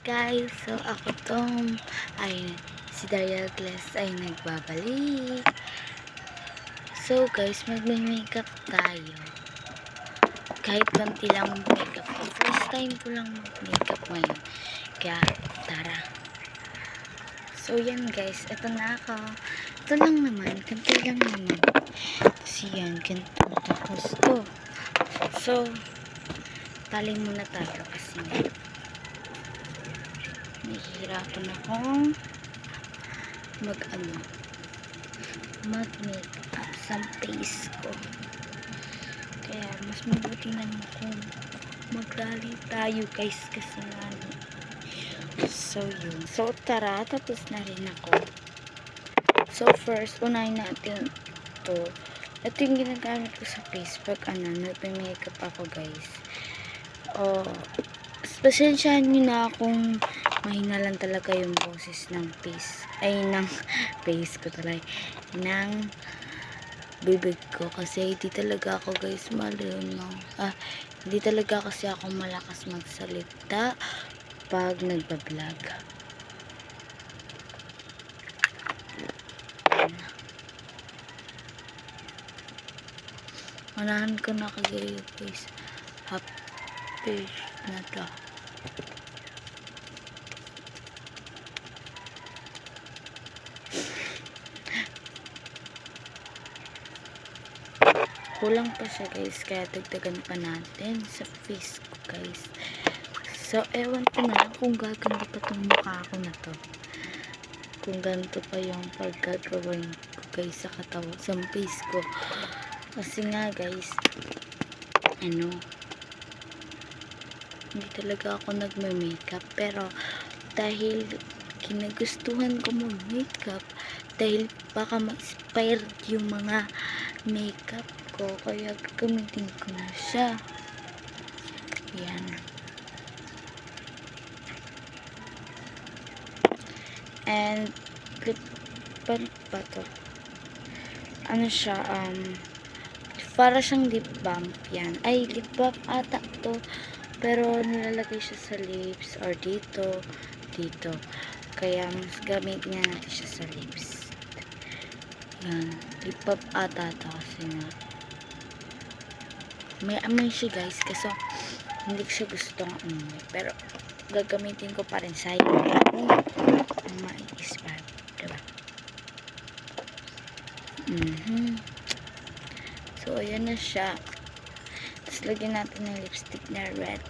Guys, so ako tong si Daria Glass ay nagbabalik. So guys, magme-makeup tayo. Kahit konti lang makeup ko. First time ko lang mag-makeup ngayon. Kaya tara. So yan guys, ito na ako. Ito lang naman, konti lang naman. Kasi yan, ganito. Tapos to. So, tali muna tayo kasi nahihirapan akong mag-makeup sa face ko. Kaya mas mabuti na kung maglali tayo guys kasi nga. So yun. So tara, tapos na rin ako. So first, unahin natin ito. Ito yung ginagamit ko sa face pag nagme-makeup ako guys. Pasensyahan nyo na kung mahina lang talaga yung boses ng face. Ng face ko talaga. Ng bibig ko. Kasi hindi talaga ako guys hindi talaga kasi ako malakas magsalita pag nagbablog. Manahan ko na kagaya guys. Half page na to. Kulang pa siya guys, kaya dagdagan pa natin sa face ko guys. So ewan ko na kung gaganda pa itong mukha ko na to, kung ganito pa yung pagkagawin ko guys sa katawan, sa face ko. Kasi nga guys, hindi talaga ako nagme-makeup, pero dahil kinagustuhan ko mag-makeup, dahil baka ma-inspire yung mga makeup ko, kaya gagamitin ko na siya. Yan. And lip balm pa to. Siya, para siyang lip balm. Yan. Ay, lip balm ata to. Pero nilalagay siya sa lips or dito. Kaya mas gamitin natin siya sa lips. Yan. Lip balm ata to kasi nga may amoy siya guys, kasi hindi ko siya gustong amoy, pero gagamitin ko pa rin sa kung ma-expire, diba? So ayan na siya. Tapos lagyan natin ng lipstick na red.